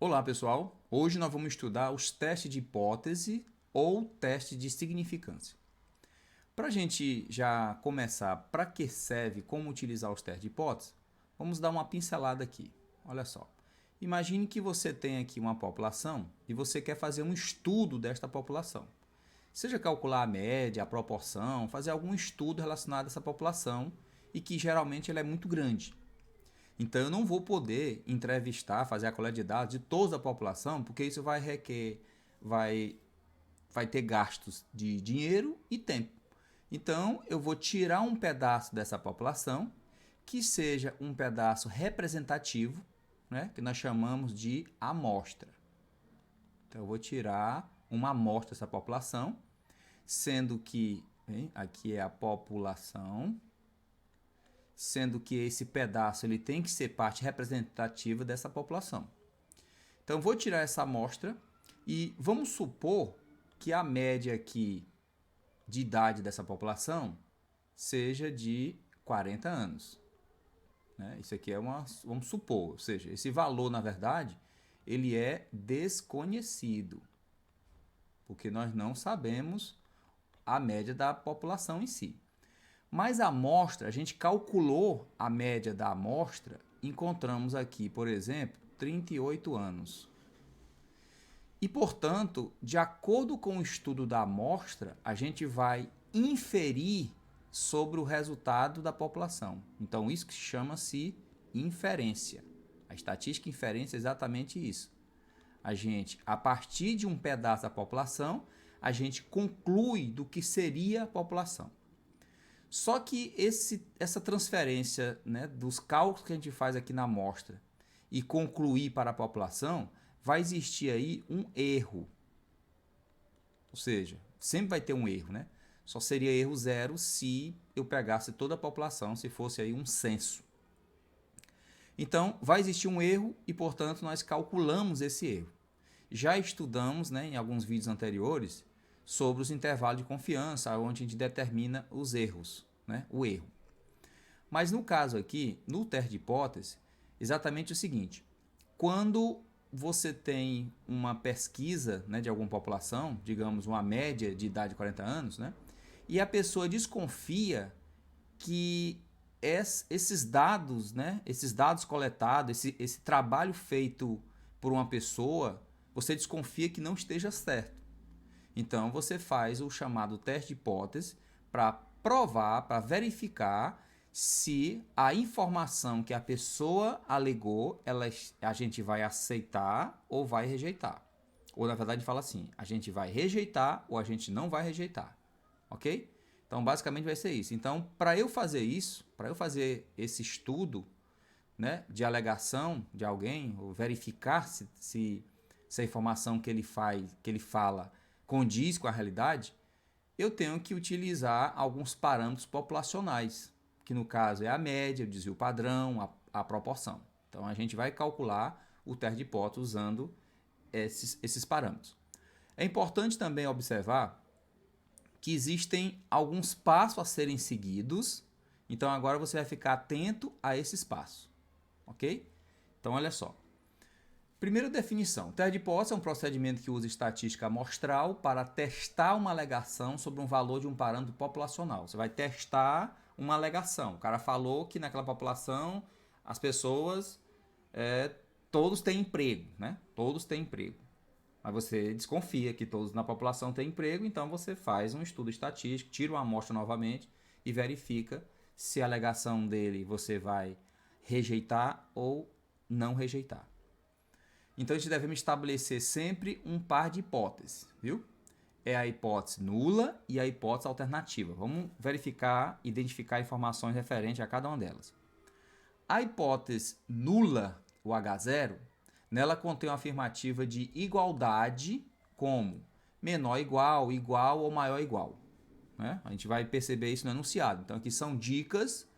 Olá, pessoal! Hoje nós vamos estudar os testes de hipótese ou teste de significância. Para a gente já começar, para que serve, como utilizar os testes de hipótese, vamos dar uma pincelada aqui. Olha só. Imagine que você tem aqui uma população e você quer fazer um estudo desta população. Seja calcular a média, a proporção, fazer algum estudo relacionado a essa população e que geralmente ela é muito grande. Então eu não vou poder entrevistar, fazer a coleta de dados de toda a população, porque isso vai ter gastos de dinheiro e tempo. Então eu vou tirar um pedaço dessa população que seja um pedaço representativo, né, que nós chamamos de amostra. Então eu vou tirar uma amostra dessa população, sendo que aqui é a população, sendo que esse pedaço ele tem que ser parte representativa dessa população. Então, vou tirar essa amostra e vamos supor que a média aqui de idade dessa população seja de 40 anos. Isso aqui é vamos supor, ou seja, esse valor, na verdade, ele é desconhecido, porque nós não sabemos a média da população em si. Mas a amostra, a gente calculou a média da amostra, encontramos aqui, por exemplo, 38 anos. E, portanto, de acordo com o estudo da amostra, a gente vai inferir sobre o resultado da população. Então, isso que chama-se inferência. A estatística inferência é exatamente isso. A partir de um pedaço da população, a gente conclui do que seria a população. Só que essa transferência, né, dos cálculos que a gente faz aqui na amostra e concluir para a população, vai existir aí um erro. Ou seja, sempre vai ter um erro, né? Só seria erro zero se eu pegasse toda a população, se fosse aí um censo. Então, vai existir um erro e, portanto, nós calculamos esse erro. Já estudamos, né, em alguns vídeos anteriores, sobre os intervalos de confiança, onde a gente determina os erros, né? O erro. Mas no caso aqui, no teste de hipótese, exatamente o seguinte: quando você tem uma pesquisa, né, de alguma população, digamos uma média de idade de 40 anos, né, e a pessoa desconfia que esses dados, né, esses dados coletados, esse trabalho feito por uma pessoa, você desconfia que não esteja certo. Então, você faz o chamado teste de hipótese para provar, para verificar se a informação que a pessoa alegou, a gente vai aceitar ou vai rejeitar. Ou, na verdade, fala assim, a gente vai rejeitar ou a gente não vai rejeitar. Ok? Então, basicamente vai ser isso. Então, para eu fazer isso, para eu fazer esse estudo, né, de alegação de alguém, ou verificar se a informação que ele fala condiz com a realidade, eu tenho que utilizar alguns parâmetros populacionais, que no caso é a média, o desvio padrão, a proporção. Então a gente vai calcular o teste de hipótese usando esses parâmetros. É importante também observar que existem alguns passos a serem seguidos, então agora você vai ficar atento a esses passos, ok? Então olha só. Primeira definição. Teste de hipótese é um procedimento que usa estatística amostral para testar uma alegação sobre um valor de um parâmetro populacional. Você vai testar uma alegação. O cara falou que naquela população as pessoas, todos têm emprego, né? Todos têm emprego. Mas você desconfia que todos na população têm emprego, então você faz um estudo estatístico, tira uma amostra novamente e verifica se a alegação dele você vai rejeitar ou não rejeitar. Então, a gente deve estabelecer sempre um par de hipóteses, viu? É a hipótese nula e a hipótese alternativa. Vamos verificar, identificar informações referentes a cada uma delas. A hipótese nula, o H0, nela contém uma afirmativa de igualdade como menor igual, igual ou maior igual, né? A gente vai perceber isso no enunciado. Então, aqui são dicas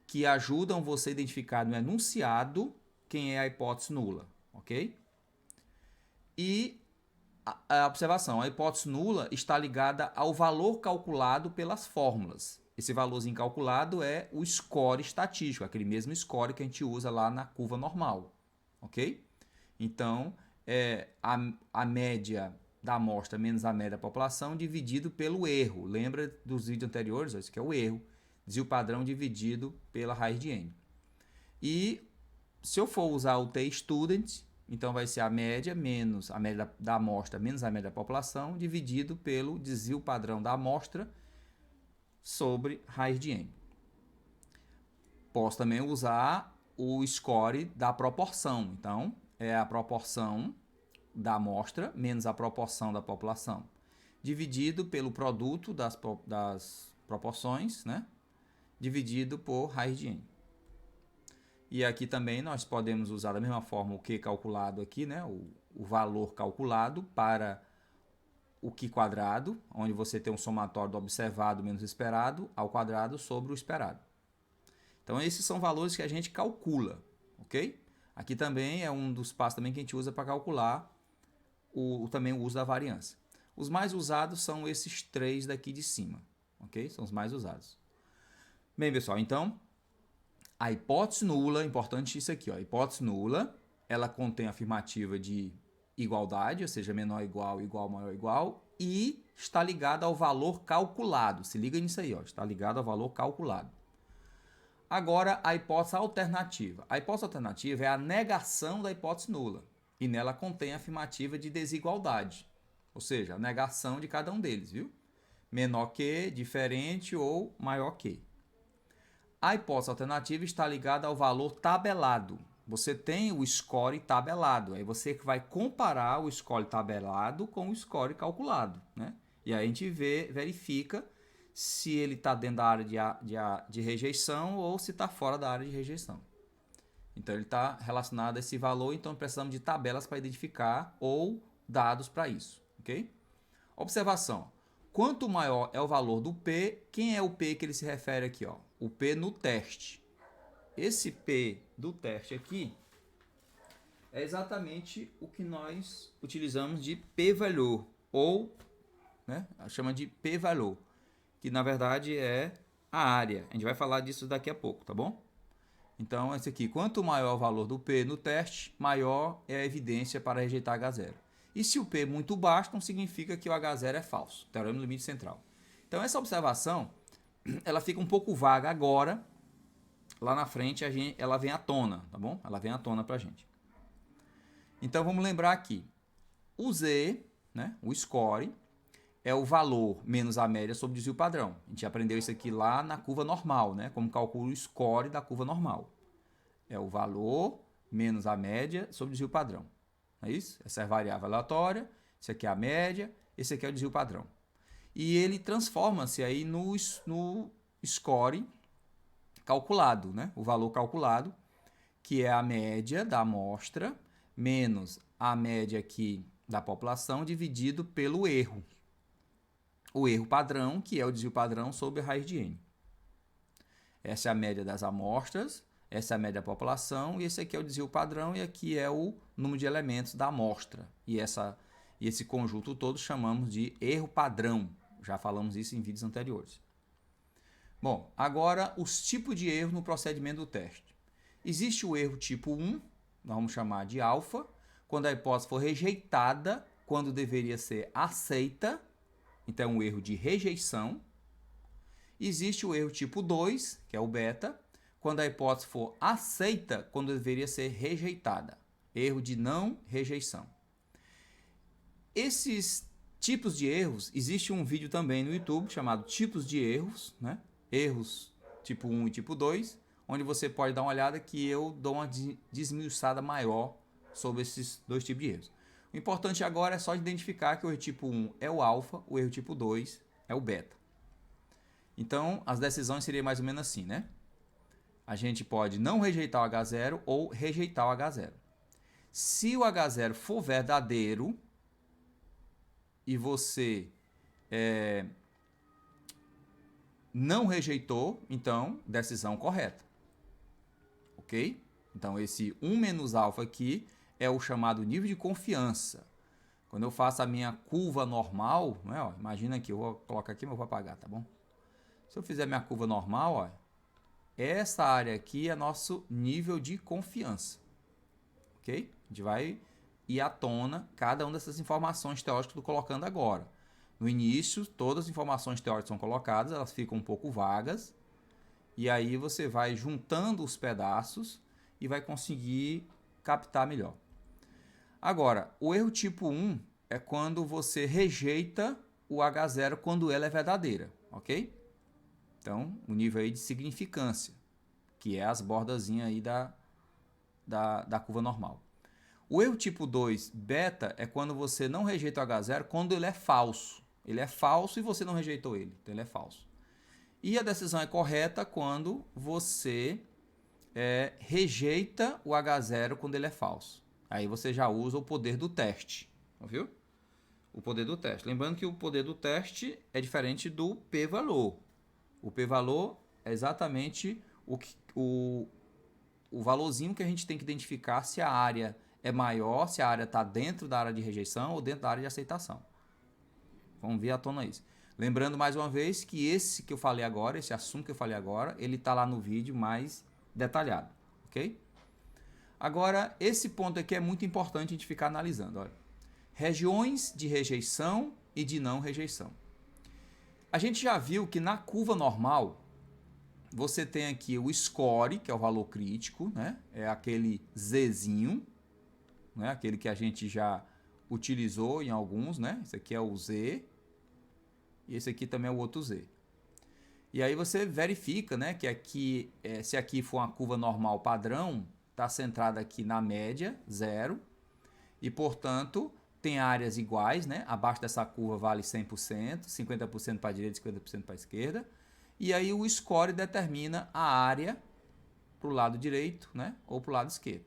que ajudam você a identificar no enunciado quem é a hipótese nula. Ok? E a observação, a hipótese nula está ligada ao valor calculado pelas fórmulas. Esse valorzinho calculado é o score estatístico, aquele mesmo score que a gente usa lá na curva normal. Ok? Então, a média da amostra menos a média da população dividido pelo erro. Lembra dos vídeos anteriores? Esse aqui é o erro. Desvio padrão dividido pela raiz de n. E se eu for usar o t-student, então vai ser a média menos a média da amostra menos a média da população dividido pelo desvio padrão da amostra sobre raiz de n. Posso também usar o score da proporção. Então, é a proporção da amostra menos a proporção da população, dividido pelo produto das proporções, né? Dividido por raiz de n. E aqui também nós podemos usar da mesma forma o Q calculado aqui, né? O valor calculado para o Q quadrado, onde você tem um somatório do observado menos o esperado ao quadrado sobre o esperado. Então, esses são valores que a gente calcula, ok? Aqui também é um dos passos também que a gente usa para calcular também o uso da variância. Os mais usados são esses três daqui de cima, ok? São os mais usados. Bem, pessoal, então, a hipótese nula, importante isso aqui, ó, a hipótese nula, ela contém a afirmativa de igualdade, ou seja, menor igual, igual, maior igual, e está ligada ao valor calculado. Se liga nisso aí, ó, está ligado ao valor calculado. Agora, a hipótese alternativa. A hipótese alternativa é a negação da hipótese nula. E nela contém a afirmativa de desigualdade. Ou seja, a negação de cada um deles, viu? Menor que, diferente ou maior que. A hipótese alternativa está ligada ao valor tabelado. Você tem o score tabelado. Aí você vai comparar o score tabelado com o score calculado, né? E aí a gente verifica se ele está dentro da área de rejeição ou se está fora da área de rejeição. Então, ele está relacionado a esse valor, então precisamos de tabelas para identificar ou dados para isso, ok? Observação. Quanto maior é o valor do P, quem é o P que ele se refere aqui, ó? O P no teste. Esse P do teste aqui é exatamente o que nós utilizamos de p-valor, ou, né, chama de p-valor, que na verdade é a área. A gente vai falar disso daqui a pouco, tá bom? Então, esse aqui, quanto maior o valor do P no teste, maior é a evidência para rejeitar H0. E se o P é muito baixo, não significa que o H0 é falso. Teorema do limite central. Então, essa observação, ela fica um pouco vaga agora. Lá na frente, ela vem à tona, tá bom? Ela vem à tona para a gente. Então, vamos lembrar aqui. O Z, né, o score, é o valor menos a média sobre o desvio padrão. A gente aprendeu isso aqui lá na curva normal, né? Como calcula o score da curva normal. É o valor menos a média sobre o desvio padrão. Não é isso? Essa é a variável aleatória, isso aqui é a média, esse aqui é o desvio padrão. E ele transforma-se aí no score calculado, né? O valor calculado, que é a média da amostra menos a média aqui da população dividido pelo erro. O erro padrão, que é o desvio padrão sobre a raiz de n. Essa é a média das amostras, essa é a média da população, e esse aqui é o desvio padrão, e aqui é o número de elementos da amostra. E esse conjunto todo chamamos de erro padrão. Já falamos isso em vídeos anteriores. Bom, agora os tipos de erro no procedimento do teste. Existe o erro tipo 1, nós vamos chamar de alfa, quando a hipótese for rejeitada, quando deveria ser aceita, então é um erro de rejeição. Existe o erro tipo 2, que é o beta, quando a hipótese for aceita, quando deveria ser rejeitada. Erro de não rejeição. Esses tipos de erros, existe um vídeo também no YouTube chamado Tipos de Erros, né? Erros tipo 1 e tipo 2, onde você pode dar uma olhada que eu dou uma desmiuçada maior sobre esses dois tipos de erros. O importante agora é só identificar que o erro tipo 1 é o alfa, o erro tipo 2 é o beta. Então, as decisões seriam mais ou menos assim, né? A gente pode não rejeitar o H0 ou rejeitar o H0. Se o H0 for verdadeiro e você não rejeitou, então, decisão correta. Ok? Então, esse 1 menos alfa aqui é o chamado nível de confiança. Quando eu faço a minha curva normal, né, ó, imagina que eu vou colocar aqui, mas eu vou apagar, tá bom? Se eu fizer minha curva normal, ó, essa área aqui é nosso nível de confiança. Ok? A gente vai ir à tona cada uma dessas informações teóricas que eu estou colocando agora. No início, todas as informações teóricas são colocadas, elas ficam um pouco vagas, e aí você vai juntando os pedaços e vai conseguir captar melhor. Agora, o erro tipo 1 é quando você rejeita o H0 quando ela é verdadeira, ok? Então, o nível aí de significância, que é as bordazinhas aí da curva normal. O erro tipo 2, beta, é quando você não rejeita o H0 quando ele é falso. Ele é falso e você não rejeitou ele, então ele é falso. E a decisão é correta quando você rejeita o H0 quando ele é falso. Aí você já usa o poder do teste, viu? O poder do teste. Lembrando que o poder do teste é diferente do p-valor. O p-valor é exatamente o valorzinho que a gente tem que identificar se a área é maior, se a área está dentro da área de rejeição ou dentro da área de aceitação. Vamos ver à tona isso. Lembrando mais uma vez que esse que eu falei agora, esse assunto que eu falei agora, ele está lá no vídeo mais detalhado, ok? Agora, esse ponto aqui é muito importante a gente ficar analisando. Olha. Regiões de rejeição e de não rejeição. A gente já viu que na curva normal, você tem aqui o score, que é o valor crítico, né? É aquele Zzinho, né? Aquele que a gente já utilizou em alguns, né? Esse aqui é o Z, e esse aqui também é o outro Z. E aí você verifica, né, que aqui, se aqui for uma curva normal padrão, está centrada aqui na média, 0, e portanto tem áreas iguais, né? Abaixo dessa curva vale 100%, 50% para a direita e 50% para a esquerda. E aí o score determina a área para o lado direito, né? Ou para o lado esquerdo.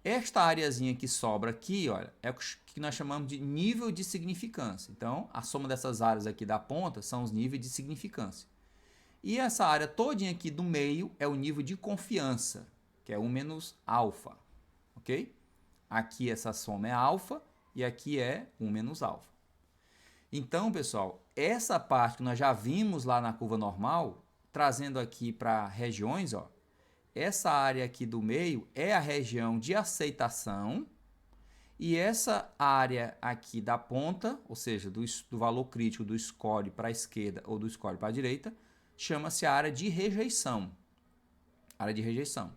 Esta areazinha que sobra aqui, olha, é o que nós chamamos de nível de significância. Então, a soma dessas áreas aqui da ponta são os níveis de significância. E essa área todinha aqui do meio é o nível de confiança, que é 1 menos alfa, ok? Aqui essa soma é alfa e aqui é 1 menos alfa. Então, pessoal, essa parte que nós já vimos lá na curva normal, trazendo aqui para regiões, ó, essa área aqui do meio é a região de aceitação e essa área aqui da ponta, ou seja, do valor crítico do score para a esquerda ou do score para a direita, chama-se área de rejeição. Área de rejeição.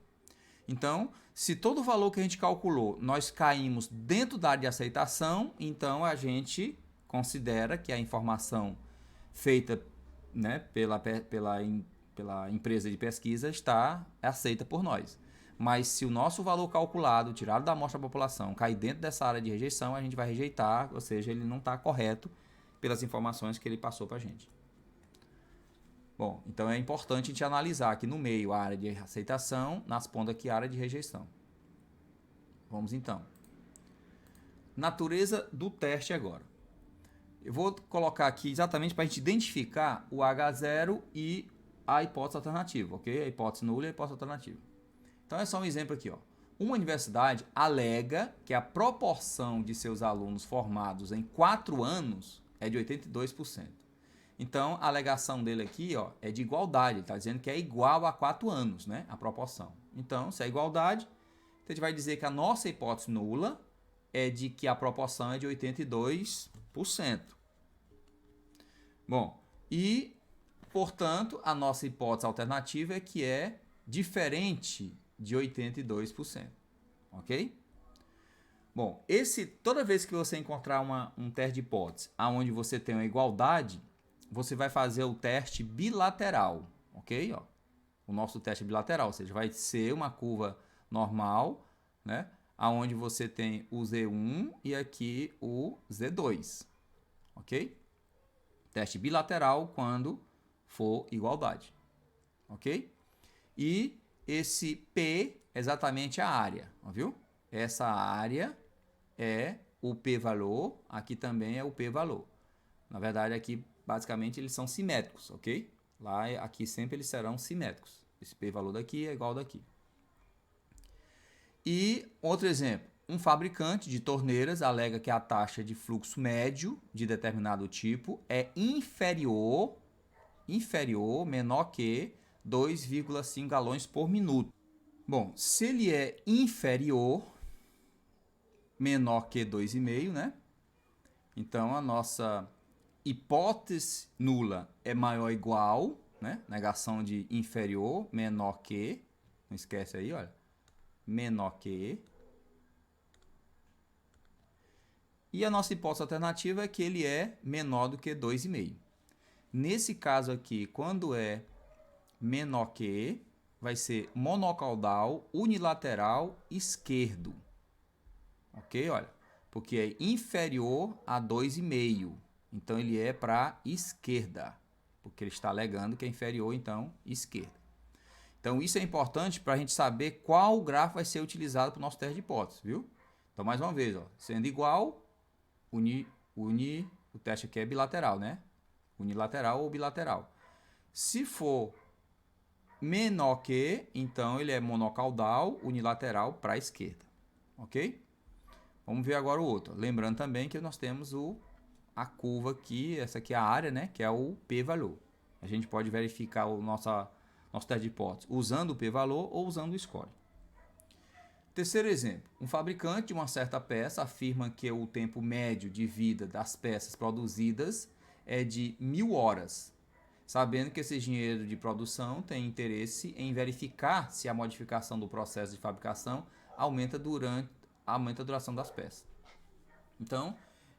Então, se todo o valor que a gente calculou, nós caímos dentro da área de aceitação, então a gente considera que a informação feita, né, pela empresa de pesquisa está aceita por nós. Mas se o nosso valor calculado, tirado da amostra da população, cair dentro dessa área de rejeição, a gente vai rejeitar, ou seja, ele não está correto pelas informações que ele passou para a gente. Bom, então é importante a gente analisar aqui no meio a área de aceitação, nas pontas aqui a área de rejeição. Vamos então. Natureza do teste agora. Eu vou colocar aqui exatamente para a gente identificar o H0 e a hipótese alternativa, ok? A hipótese nula e a hipótese alternativa. Então é só um exemplo aqui, ó. Uma universidade alega que a proporção de seus alunos formados em 4 anos é de 82%. Então, a alegação dele aqui, ó, é de igualdade. Ele está dizendo que é igual a 4 anos, né? A proporção. Então, se é igualdade, então a gente vai dizer que a nossa hipótese nula é de que a proporção é de 82%. Bom, e, portanto, a nossa hipótese alternativa é que é diferente de 82%. Ok? Bom, toda vez que você encontrar um teste de hipótese onde você tem uma igualdade, você vai fazer o teste bilateral, ok? Ó, o nosso teste bilateral, ou seja, vai ser uma curva normal, né? Onde você tem o Z1 e aqui o Z2, ok? Teste bilateral quando for igualdade, ok? E esse P é exatamente a área, ó, viu? Essa área é o P-valor, aqui também é o P-valor. Na verdade, aqui basicamente eles são simétricos, ok? Lá, aqui sempre eles serão simétricos. Esse P-valor daqui é igual ao daqui. E outro exemplo, um fabricante de torneiras alega que a taxa de fluxo médio de determinado tipo é menor que 2,5 galões por minuto. Bom, se ele é inferior, menor que 2,5, né? Então, a nossa hipótese nula é maior ou igual, né? Negação de inferior, menor que. Não esquece aí, olha. Menor que. E a nossa hipótese alternativa é que ele é menor do que 2,5. Nesse caso aqui, quando é menor que, vai ser monocaudal, unilateral, esquerdo. Ok? Olha, porque é inferior a 2,5. Então, ele é para a esquerda, porque ele está alegando que é inferior, então, esquerda. Então, isso é importante para a gente saber qual grafo vai ser utilizado para o nosso teste de hipótese, viu? Então, mais uma vez, ó, sendo igual, o teste aqui é bilateral, né? Unilateral ou bilateral. Se for menor que, então ele é monocaudal, unilateral para a esquerda, ok? Vamos ver agora o outro. Lembrando também que nós temos a curva aqui, essa aqui é a área, né? Que é o p-valor. A gente pode verificar o nosso teste de hipótese usando o p-valor ou usando o score. Terceiro exemplo. Um fabricante de uma certa peça afirma que o tempo médio de vida das peças produzidas é de 1.000 horas, sabendo que esse engenheiro de produção tem interesse em verificar se a modificação do processo de fabricação aumenta a duração das peças. Então,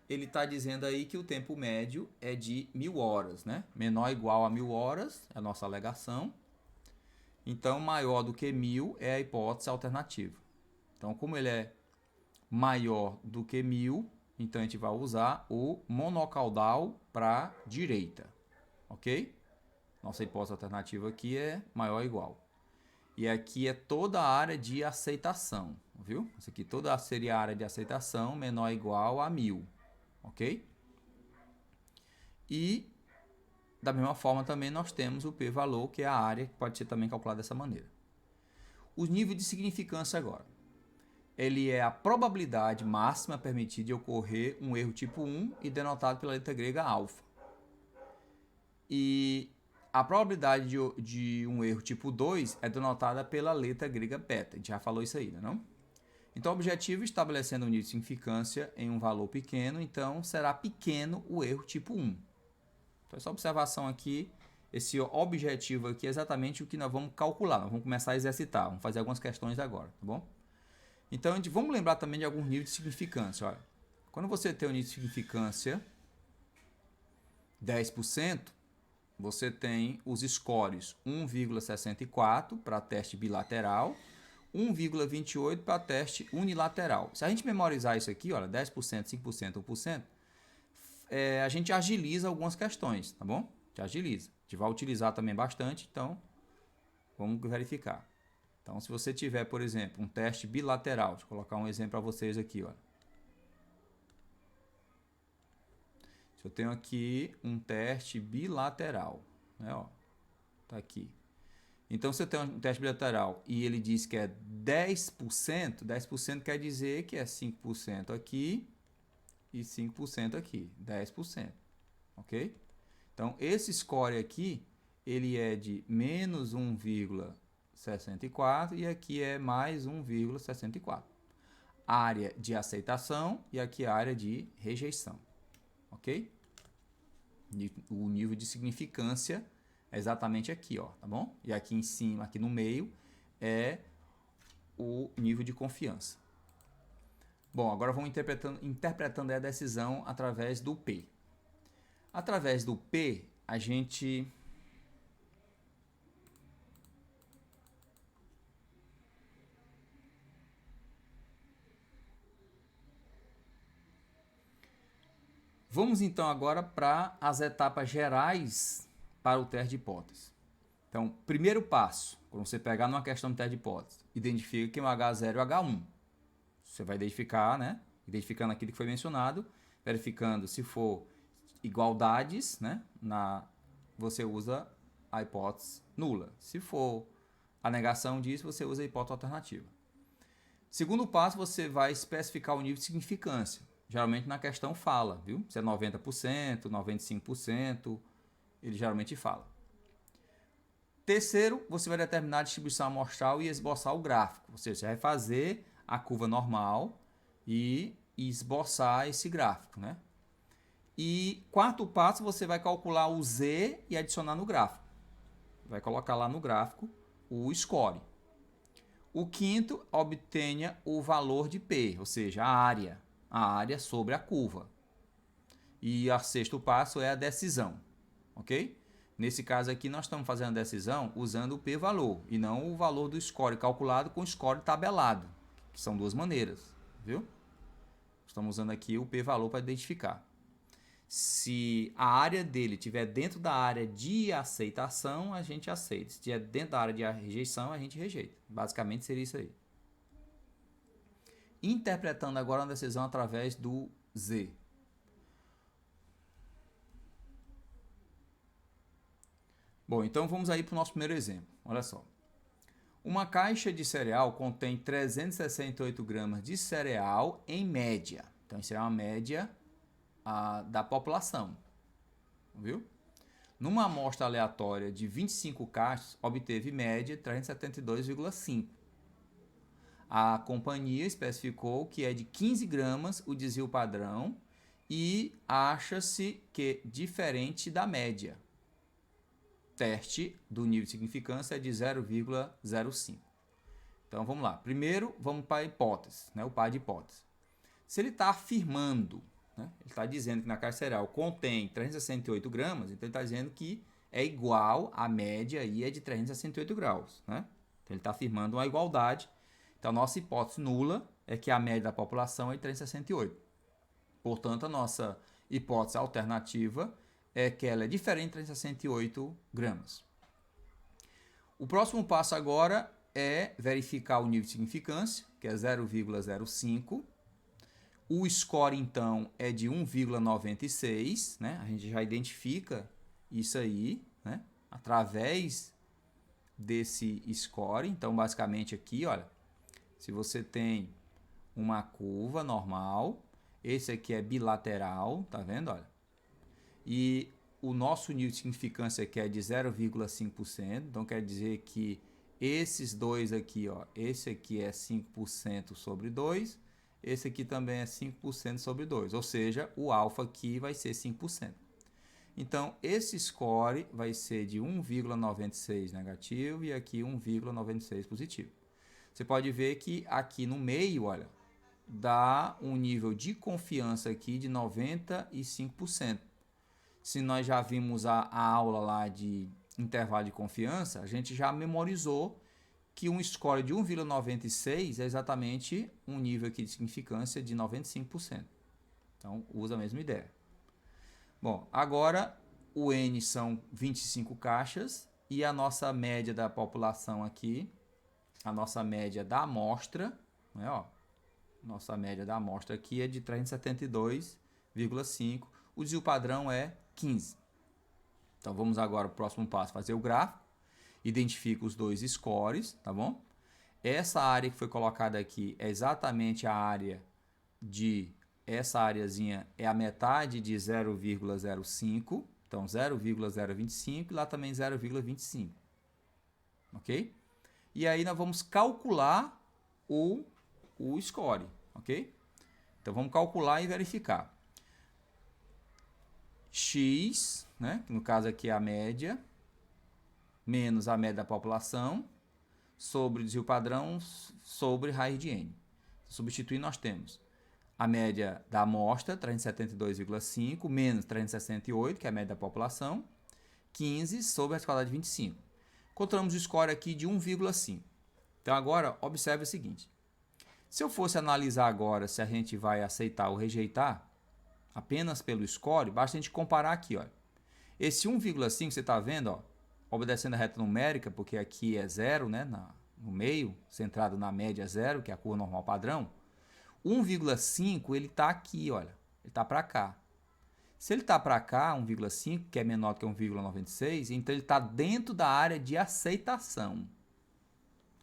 ele está dizendo aí que o tempo médio é de 1.000 horas, né? Menor ou igual a 1.000 horas, é a nossa alegação. Então, maior do que 1.000 é a hipótese alternativa. Então, como ele é maior do que 1.000, então a gente vai usar o monocaudal para a direita, ok? Nossa hipótese alternativa aqui é maior ou igual. E aqui é toda a área de aceitação, viu? Isso aqui toda seria a área de aceitação menor ou igual a 1.000, ok? E da mesma forma também nós temos o p-valor, que é a área que pode ser também calculada dessa maneira. O nível de significância agora. Ele é a probabilidade máxima permitida de ocorrer um erro tipo 1 e denotado pela letra grega alfa. E a probabilidade de um erro tipo 2 é denotada pela letra grega beta. A gente já falou isso aí, não? Então, o objetivo estabelecendo um nível de significância em um valor pequeno, então será pequeno o erro tipo 1. Então, essa observação aqui, esse objetivo aqui é exatamente o que nós vamos calcular. Nós vamos começar a exercitar, vamos fazer algumas questões agora, tá bom? Então, vamos lembrar também de alguns níveis de significância. Olha, quando você tem o nível de significância 10%, você tem os scores 1,64 para teste bilateral, 1,28 para teste unilateral. Se a gente memorizar isso aqui, olha, 10%, 5%, 1%, a gente agiliza algumas questões, tá bom? A gente agiliza. A gente vai utilizar também bastante, então vamos verificar. Então, se você tiver, por exemplo, um teste bilateral, deixa eu colocar um exemplo para vocês aqui, olha. Se eu tenho aqui um teste bilateral, né, ó, tá aqui. Então, se eu tenho um teste bilateral e ele diz que é 10%, 10% quer dizer que é 5% aqui e 5% aqui, 10%, ok? Então, esse score aqui, ele é de menos 1,64 e aqui é mais 1,64. Área de aceitação e aqui a área de rejeição, ok? O nível de significância é exatamente aqui, ó, tá bom? E aqui em cima, aqui no meio, é o nível de confiança. Bom, agora vamos interpretando a decisão através do P. Através do P, a gente vamos então agora para as etapas gerais para o teste de hipótese. Então, primeiro passo, quando você pegar numa questão de teste de hipótese, identifica que é um H0 e H1. Você vai identificar, né? Identificando aquilo que foi mencionado, verificando se for igualdades, né? Você usa a hipótese nula. Se for a negação disso, você usa a hipótese alternativa. Segundo passo, você vai especificar o nível de significância. Geralmente na questão fala, viu? Se é 90%, 95%, ele geralmente fala. Terceiro, você vai determinar a distribuição amostral e esboçar o gráfico. Ou seja, você vai fazer a curva normal e esboçar esse gráfico, né? E quarto passo, você vai calcular o Z e adicionar no gráfico. Vai colocar lá no gráfico o score. O quinto, obtenha o valor de P, ou seja, a área sobre a curva. E o sexto passo é a decisão, ok? Nesse caso aqui, nós estamos fazendo a decisão usando o p-valor e não o valor do score calculado com o score tabelado, que são duas maneiras, viu? Estamos usando aqui o p-valor para identificar. Se a área dele estiver dentro da área de aceitação, a gente aceita. Se estiver dentro da área de rejeição, a gente rejeita. Basicamente seria isso aí. Interpretando agora uma decisão através do Z. Bom, então vamos aí para o nosso primeiro exemplo. Olha só. Uma caixa de cereal contém 368 gramas de cereal em média. Então, isso é uma média da população. Viu? Numa amostra aleatória de 25 caixas, obteve média 372,5. A companhia especificou que é de 15 gramas o desvio padrão e acha-se que diferente da média. Teste do nível de significância é de 0,05. Então, vamos lá. Primeiro, vamos para a hipótese, né? O par de hipótese. Se ele está afirmando, né? Ele está dizendo que na caixa cereal contém 368 gramas, então ele está dizendo que é igual, a média aí é de 368 graus, né? Então, ele está afirmando uma igualdade. Então, a nossa hipótese nula é que a média da população é de 368. Portanto, a nossa hipótese alternativa é que ela é diferente de 368 gramas. O próximo passo agora é verificar o nível de significância, que é 0,05. O score, então, é de 1,96, né? A gente já identifica isso aí, né? Através desse score. Então, basicamente aqui, olha, se você tem uma curva normal, esse aqui é bilateral, tá vendo? Olha. E o nosso nível de significância aqui é de 0,5%, então quer dizer que esses dois aqui, ó, esse aqui é 5% sobre 2, esse aqui também é 5% sobre 2, ou seja, o alfa aqui vai ser 5%. Então, esse score vai ser de 1,96 negativo e aqui 1,96 positivo. Você pode ver que aqui no meio, olha, dá um nível de confiança aqui de 95%. Se nós já vimos a aula lá de intervalo de confiança, a gente já memorizou que um score de 1,96 é exatamente um nível aqui de significância de 95%. Então, usa a mesma ideia. Bom, agora o N são 25 caixas e a nossa média da população aqui, a nossa média da amostra, né, ó, nossa média da amostra aqui é de 372,5. O desvio padrão é 15. Então, vamos agora para o próximo passo, fazer o gráfico. Identifica os dois scores, tá bom? Essa área que foi colocada aqui é exatamente a área de... Essa areazinha é a metade de 0,05. Então, 0,025 e lá também 0,25. Ok? E aí, nós vamos calcular o score, ok? Então, vamos calcular e verificar. X, né, que no caso aqui é a média, menos a média da população, sobre o desvio padrão, sobre raiz de N. Substituindo, nós temos a média da amostra, 372,5, menos 368, que é a média da população, 15 sobre a escala de 25. Encontramos o score aqui de 1,5. Então, agora, observe o seguinte. Se eu fosse analisar agora se a gente vai aceitar ou rejeitar, apenas pelo score, basta a gente comparar aqui, ó. Esse 1,5 você está vendo, ó, obedecendo a reta numérica, porque aqui é 0, né, no meio, centrado na média 0, que é a curva normal padrão. 1,5 ele está aqui, olha, ele está para cá. Se ele está para cá, 1,5, que é menor do que 1,96, então ele está dentro da área de aceitação.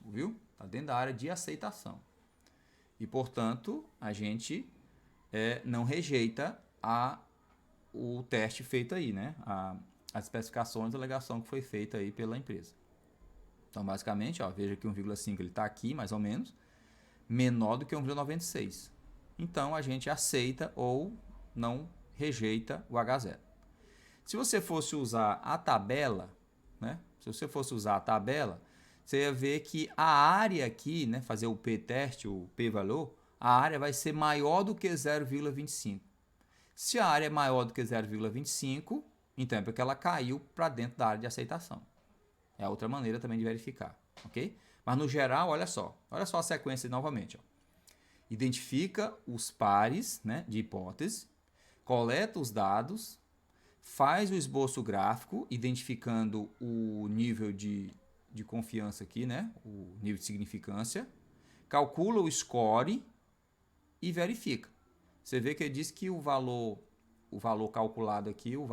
Viu? Está dentro da área de aceitação. E, portanto, a gente não rejeita o teste feito aí, né? As especificações da alegação que foi feita aí pela empresa. Então, basicamente, ó, veja que 1,5 ele está aqui, mais ou menos, menor do que 1,96. então a gente aceita ou não rejeita o H0. Se você fosse usar a tabela, né? Se você fosse usar a tabela, você ia ver que a área aqui, né? Fazer o p-teste, o p-valor, a área vai ser maior do que 0,25. Se a área é maior do que 0,25, então é porque ela caiu para dentro da área de aceitação. É a outra maneira também de verificar, ok? Mas no geral, olha só a sequência novamente. Ó. Identifica os pares, né, de hipótese, coleta os dados, faz o esboço gráfico, identificando o nível de confiança aqui, né, o nível de significância, calcula o score e verifica. Você vê que ele diz que o valor calculado aqui, o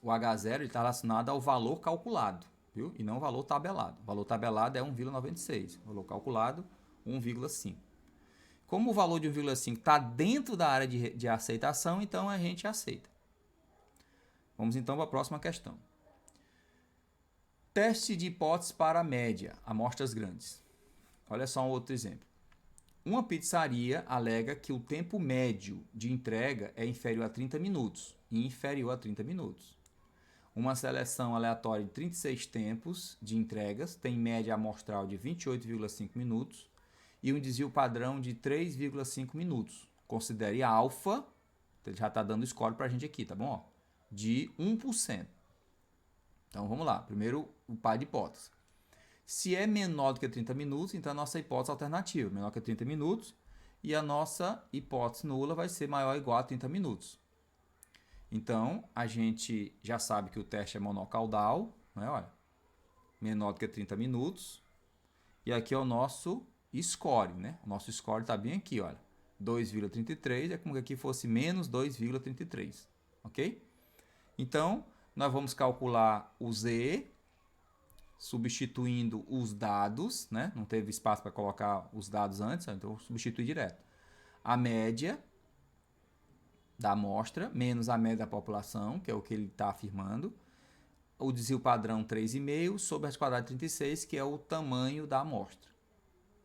H0 está relacionado ao valor calculado, viu? E não o valor tabelado. O valor tabelado é 1,96, o valor calculado 1,5. Como o valor de 1,5 está dentro da área de aceitação, então a gente aceita. Vamos então para a próxima questão. Teste de hipóteses para a média, amostras grandes. Olha só um outro exemplo. Uma pizzaria alega que o tempo médio de entrega é inferior a 30 minutos e inferior a 30 minutos. Uma seleção aleatória de 36 tempos de entregas tem média amostral de 28,5 minutos e um desvio padrão de 3,5 minutos. Considere alfa, ele já está dando score para a gente aqui, tá bom? Ó, de 1%. Então vamos lá, primeiro o par de hipóteses. Se é menor do que 30 minutos, então a nossa hipótese alternativa, menor que 30 minutos, e a nossa hipótese nula vai ser maior ou igual a 30 minutos. Então, a gente já sabe que o teste é monocaudal, né? Olha, menor do que 30 minutos, e aqui é o nosso score, né? O nosso score está bem aqui, olha, 2,33, é como que aqui fosse menos 2,33, ok? Então, nós vamos calcular o Z, substituindo os dados, né? Não teve espaço para colocar os dados antes, então eu substitui direto. A média da amostra, menos a média da população, que é o que ele está afirmando. O desvio padrão 3,5 sobre a raiz quadrada de 36, que é o tamanho da amostra.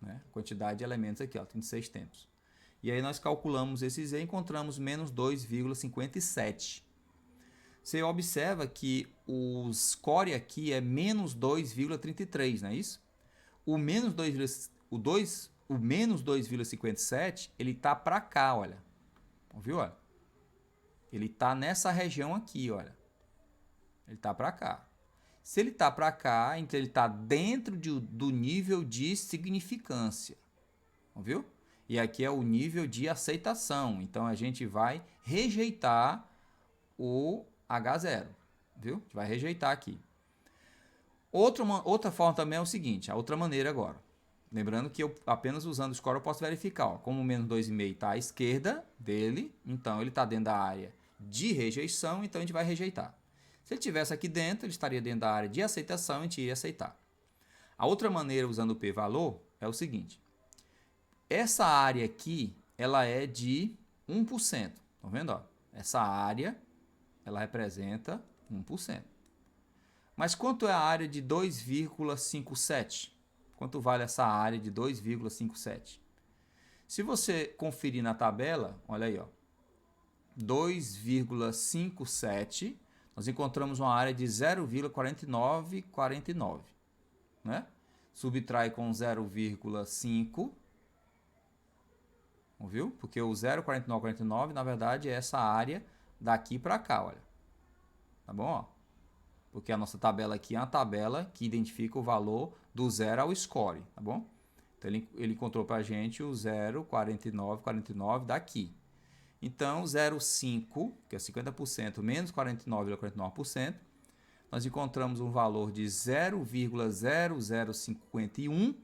Né? Quantidade de elementos aqui, ó, 36 tempos. E aí nós calculamos esse Z e encontramos menos 2,57. Você observa que o score aqui é menos 2,33, não é isso? O menos 2,57, ele está para cá, olha. Viu? Olha? Ele está nessa região aqui, olha. Ele está para cá. Se ele está para cá, então ele está dentro do nível de significância. Viu? E aqui é o nível de aceitação. Então a gente vai rejeitar o H0. Viu? A gente vai rejeitar aqui. Outra forma também é o seguinte, a outra maneira agora. Lembrando que eu apenas usando o score eu posso verificar. Ó, como o menos 2,5 está à esquerda dele, então ele está dentro da área de rejeição, então a gente vai rejeitar. Se ele estivesse aqui dentro, ele estaria dentro da área de aceitação, a gente iria aceitar. A outra maneira, usando o p-valor, é o seguinte. Essa área aqui, ela é de 1%. Estão vendo? Ó? Essa área, ela representa 1%. Mas quanto é a área de 2,57? Quanto vale essa área de 2,57? Se você conferir na tabela, olha aí, ó, 2,57, nós encontramos uma área de 0,4949, né? Subtrai com 0,5, viu? Porque o 0,4949, na verdade, é essa área daqui para cá, olha. Tá bom? Ó? Porque a nossa tabela aqui é uma tabela que identifica o valor do zero ao score, tá bom? Então, ele encontrou para a gente o 0,4949 daqui. Então, 0,5, que é 50%, menos 49,49%, nós encontramos um valor de 0,0051,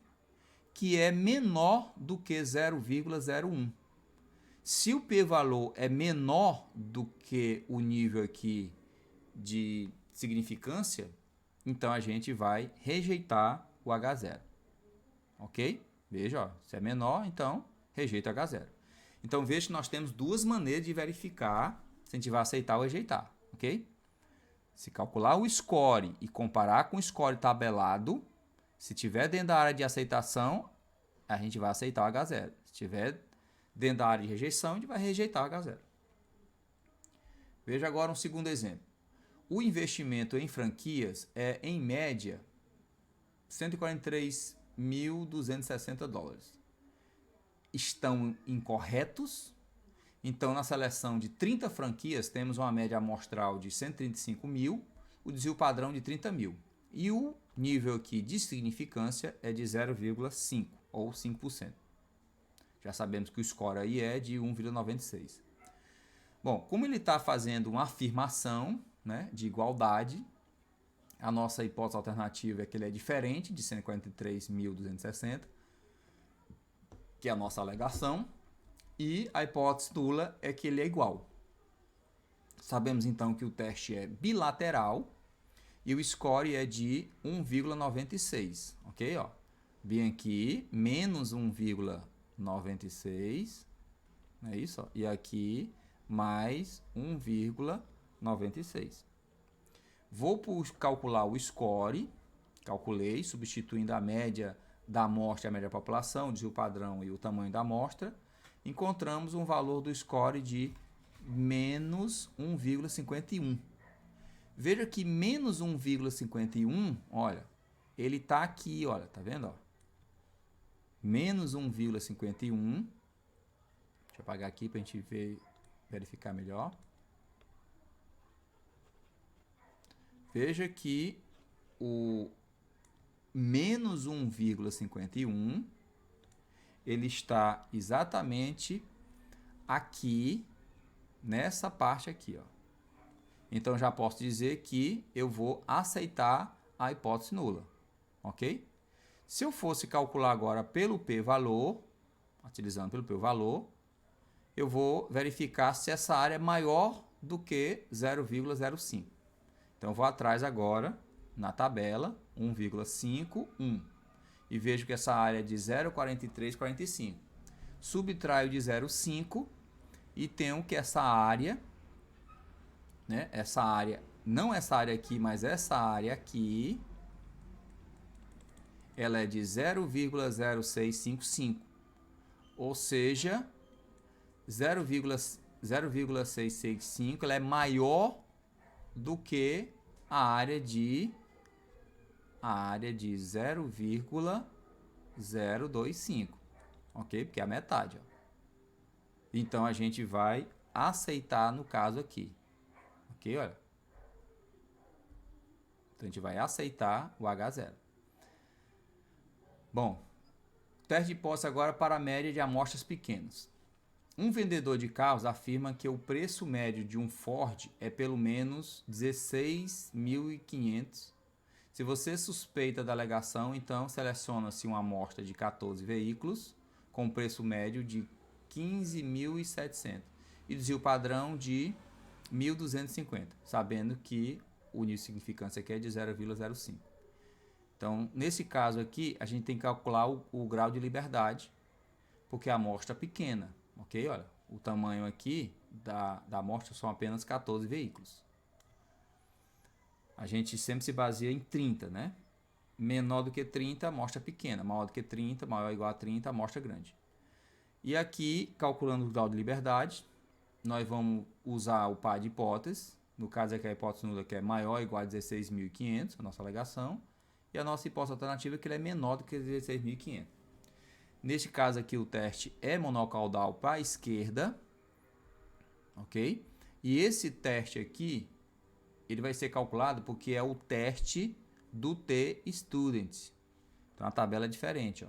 que é menor do que 0,01. Se o p-valor é menor do que o nível aqui de significância, então a gente vai rejeitar o H0. Ok? Veja, ó, se é menor, então rejeita o H0. Então veja que nós temos duas maneiras de verificar se a gente vai aceitar ou rejeitar. Ok? Se calcular o score e comparar com o score tabelado, se tiver dentro da área de aceitação, a gente vai aceitar o H0. Se tiver dentro da área de rejeição, a gente vai rejeitar o H0. Veja agora um segundo exemplo. O investimento em franquias é, em média, $143.260. Estão incorretos. Então, na seleção de 30 franquias, temos uma média amostral de 135 mil, o desvio padrão de 30 mil. E o nível aqui de significância é de 0,5 ou 5%. Já sabemos que o score aí é de 1,96. Bom, como ele está fazendo uma afirmação, né, de igualdade, a nossa hipótese alternativa é que ele é diferente de 143.260, que é a nossa alegação, e a hipótese nula é que ele é igual. Sabemos então que o teste é bilateral e o score é de 1,96, ok? Ó, bem aqui, menos 1,96, é isso? Ó, e aqui, mais 1,96. Vou calcular o score, calculei, substituindo a média da amostra e a média da população, o desvio padrão e o tamanho da amostra, encontramos um valor do score de menos 1,51. Veja que menos 1,51, olha, ele está aqui, olha, tá vendo? Ó? Menos 1,51. Deixa eu apagar aqui para a gente verificar melhor. Veja que o menos 1,51 ele está exatamente aqui, nessa parte aqui, ó. Então, já posso dizer que eu vou aceitar a hipótese nula, ok? Se eu fosse calcular agora pelo p-valor, utilizando pelo p-valor, eu vou verificar se essa área é maior do que 0,05. Então, eu vou atrás agora, na tabela, 1,51. E vejo que essa área é de 0,4345. Subtraio de 0,5 e tenho que essa área, né, essa área, não essa área aqui, mas essa área aqui, ela é de 0,0655. Ou seja, 0,665 ela é maior do que a área de 0,025, ok? Porque é a metade, ó. Então, a gente vai aceitar no caso aqui, ok? Olha. Então, a gente vai aceitar o H0. Bom, teste de hipótese agora para a média de amostras pequenas. Um vendedor de carros afirma que o preço médio de um Ford é pelo menos 16.500. Se você suspeita da alegação, então seleciona-se uma amostra de 14 veículos com preço médio de 15.700 e desvio padrão de 1.250, sabendo que o nível de significância aqui é de 0,05. Então, nesse caso aqui, a gente tem que calcular o grau de liberdade, porque a amostra é pequena, ok? Olha, o tamanho aqui da amostra são apenas 14 veículos. A gente sempre se baseia em 30, né? Menor do que 30, amostra pequena. Maior do que 30, maior ou igual a 30, amostra grande. E aqui, calculando o grau de liberdade, nós vamos usar o par de hipóteses. No caso aqui, a hipótese nula que é maior ou igual a 16.500, a nossa alegação. E a nossa hipótese alternativa é que ele é menor do que 16.500. Neste caso aqui, o teste é monocaudal para a esquerda, ok? E esse teste aqui, ele vai ser calculado porque é o teste do T-Student. Então, a tabela é diferente, ó.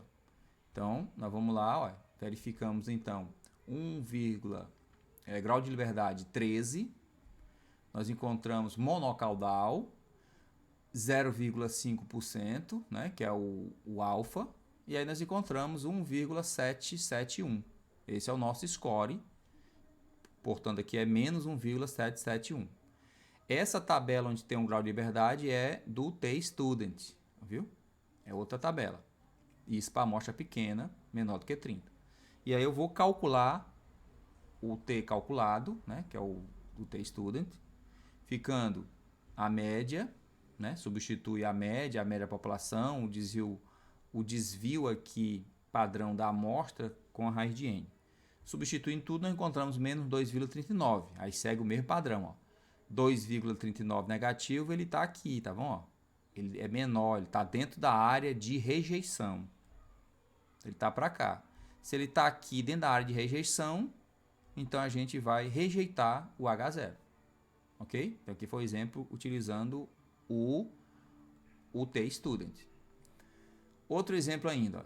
Então, nós vamos lá, ó, verificamos então grau de liberdade 13. Nós encontramos monocaudal 0,5%, né, que é o alfa. E aí nós encontramos 1,771. Esse é o nosso score. Portanto, aqui é menos 1,771. Essa tabela onde tem um grau de liberdade é do T-Student, viu? É outra tabela. Isso para amostra pequena, menor do que 30. E aí eu vou calcular o T calculado, né, que é o do T-Student, ficando a média, né, substitui a média da população, o desvio aqui padrão da amostra com a raiz de n. Substituindo tudo, nós encontramos menos 2,39. Aí segue o mesmo padrão, ó. 2,39 negativo, ele está aqui, tá bom? Ó, ele é menor, ele está dentro da área de rejeição. Ele está para cá. Se ele está aqui dentro da área de rejeição, então a gente vai rejeitar o H0. Ok? Então aqui foi o exemplo utilizando o T-Student. Outro exemplo ainda, ó.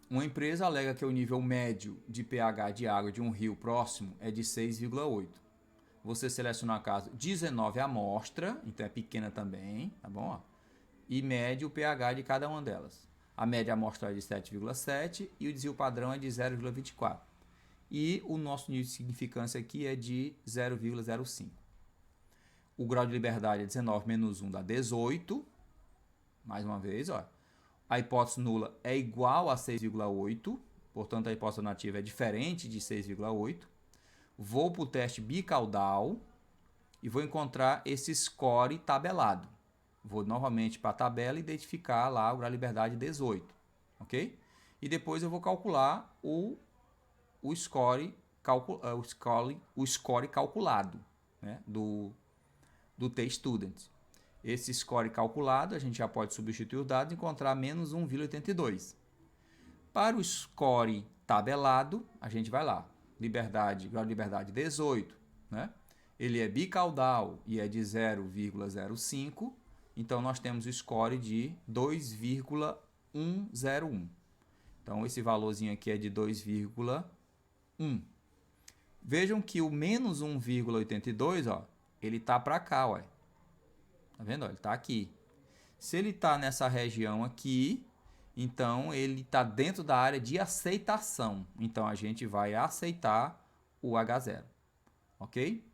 Uma empresa alega que o nível médio de pH de água de um rio próximo é de 6,8. Você seleciona o caso 19 amostra, então é pequena também, tá bom? Ó, e mede o pH de cada uma delas. A média amostral é de 7,7 e o desvio padrão é de 0,24. E o nosso nível de significância aqui é de 0,05. O grau de liberdade é 19 menos 1 dá 18. Mais uma vez, ó. A hipótese nula é igual a 6,8, portanto a hipótese nativa é diferente de 6,8. Vou para o teste bicaudal e vou encontrar esse score tabelado. Vou novamente para a tabela e identificar lá o grau de liberdade 18, ok? E depois eu vou calcular o score calculado, né, do T-Student. Esse score calculado, a gente já pode substituir os dados e encontrar menos 1,82. Para o score tabelado, a gente vai lá. Grau de liberdade 18. Né? Ele é bicaudal e é de 0,05. Então, nós temos o score de 2,101. Então, esse valorzinho aqui é de 2,1. Vejam que o menos 1,82, ó, ele está para cá, ó. Tá vendo? Ele está aqui. Se ele está nessa região aqui, então ele está dentro da área de aceitação. Então a gente vai aceitar o H0. Ok?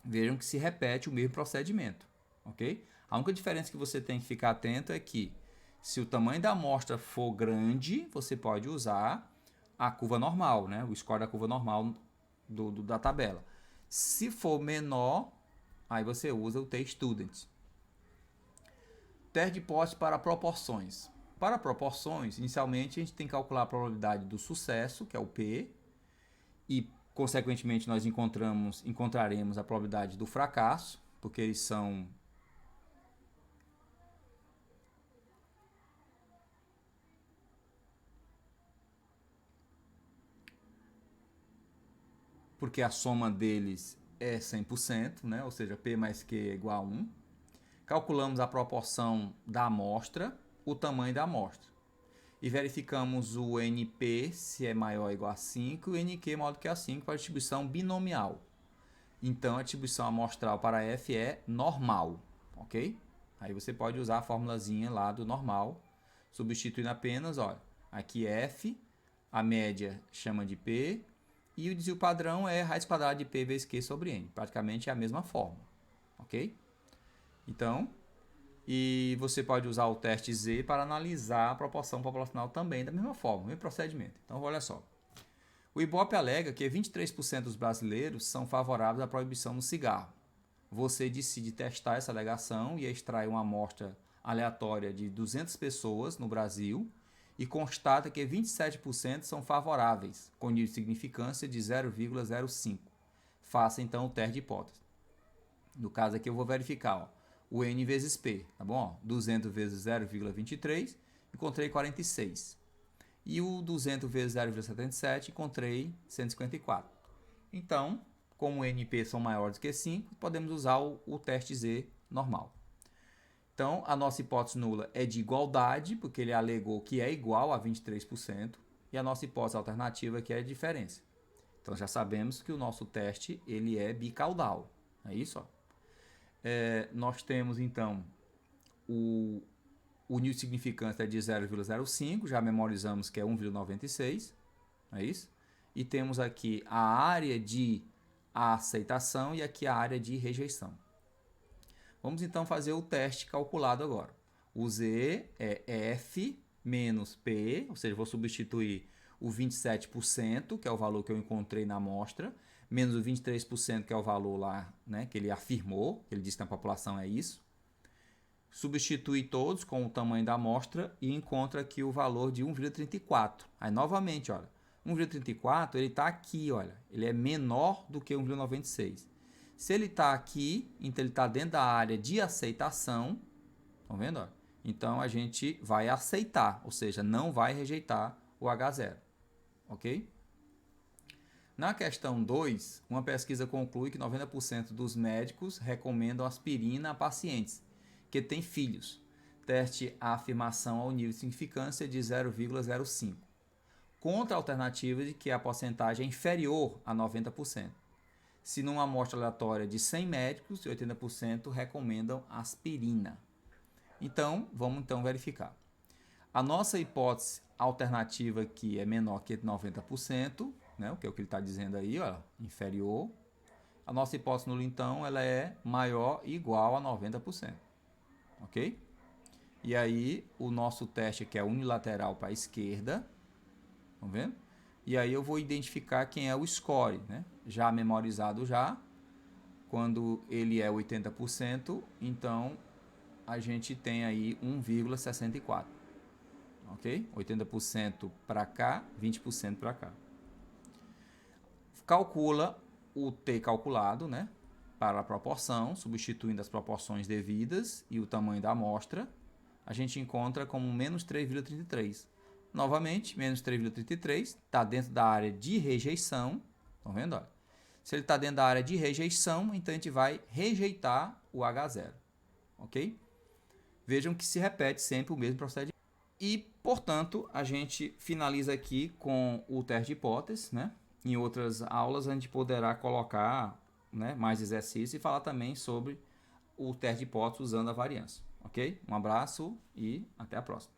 Vejam que se repete o mesmo procedimento. Ok? A única diferença que você tem que ficar atento é que se o tamanho da amostra for grande, você pode usar a curva normal, né? O score da curva normal da tabela. Se for menor, aí você usa o T-Student. Teste de hipótese para proporções. Para proporções, inicialmente a gente tem que calcular a probabilidade do sucesso, que é o P, e consequentemente nós encontraremos a probabilidade do fracasso, porque eles são porque a soma deles é 100%, né? Ou seja, P mais Q é igual a 1. Calculamos a proporção da amostra, o tamanho da amostra. E verificamos o NP se é maior ou igual a 5 e o NQ maior do que a 5 para a distribuição binomial. Então, a distribuição amostral para F é normal, ok? Aí você pode usar a formulazinha lá do normal, substituindo apenas, olha, aqui F, a média chama de P, e o desvio padrão é raiz quadrada de P vezes Q sobre N. Praticamente é a mesma forma, ok? Então, e você pode usar o teste Z para analisar a proporção populacional também da mesma forma, mesmo procedimento. Então, olha só. O Ibope alega que 23% dos brasileiros são favoráveis à proibição do cigarro. Você decide testar essa alegação e extrai uma amostra aleatória de 200 pessoas no Brasil e constata que 27% são favoráveis, com nível de significância de 0,05. Faça então o teste de hipótese. No caso aqui eu vou verificar, ó, o N vezes P, tá bom? 200 vezes 0,23, encontrei 46. E o 200 vezes 0,77, encontrei 154. Então, como o NP são maiores que 5, podemos usar o teste Z normal. Então, a nossa hipótese nula é de igualdade, porque ele alegou que é igual a 23%, e a nossa hipótese alternativa que é a diferença. Então, já sabemos que o nosso teste ele é bicaudal. É isso, ó. Nós temos, então, o nível de significância é de 0,05, já memorizamos que é 1,96, é isso? E temos aqui a área de aceitação e aqui a área de rejeição. Vamos, então, fazer o teste calculado agora. O Z é F menos P, ou seja, vou substituir o 27%, que é o valor que eu encontrei na amostra, menos o 23%, que é o valor lá, né, que ele afirmou, ele disse que na população é isso. Substitui todos com o tamanho da amostra e encontra aqui o valor de 1,34. Aí, novamente, olha, 1,34 ele está aqui, olha, ele é menor do que 1,96. Se ele está aqui, então ele está dentro da área de aceitação, estão vendo? Ó? Então a gente vai aceitar, ou seja, não vai rejeitar o H0, ok? Na questão 2, uma pesquisa conclui que 90% dos médicos recomendam aspirina a pacientes que têm filhos. Teste a afirmação ao nível de significância de 0,05. Contra a alternativa de que a porcentagem é inferior a 90%. Se numa amostra aleatória de 100 médicos, 80% recomendam aspirina. Então, vamos verificar. A nossa hipótese alternativa aqui é menor que 90%, né? O que ele está dizendo aí, ó, inferior. A nossa hipótese nula, então, ela é maior e igual a 90%. Ok? E aí, o nosso teste aqui é unilateral para a esquerda. Estão vendo? E aí eu vou identificar quem é o score, né? Já memorizado já. Quando ele é 80%, então a gente tem aí 1,64. Ok? 80% para cá, 20% para cá. Calcula o T calculado, né? Para a proporção, substituindo as proporções devidas e o tamanho da amostra, a gente encontra como menos 3,33. Novamente, menos 3,33 está dentro da área de rejeição. Estão vendo? Olha. Se ele está dentro da área de rejeição, então a gente vai rejeitar o H0. Ok? Vejam que se repete sempre o mesmo procedimento. E, portanto, a gente finaliza aqui com o teste de hipótese, né? Em outras aulas a gente poderá colocar, né, mais exercícios e falar também sobre o teste de hipótese usando a variância. Ok? Um abraço e até a próxima.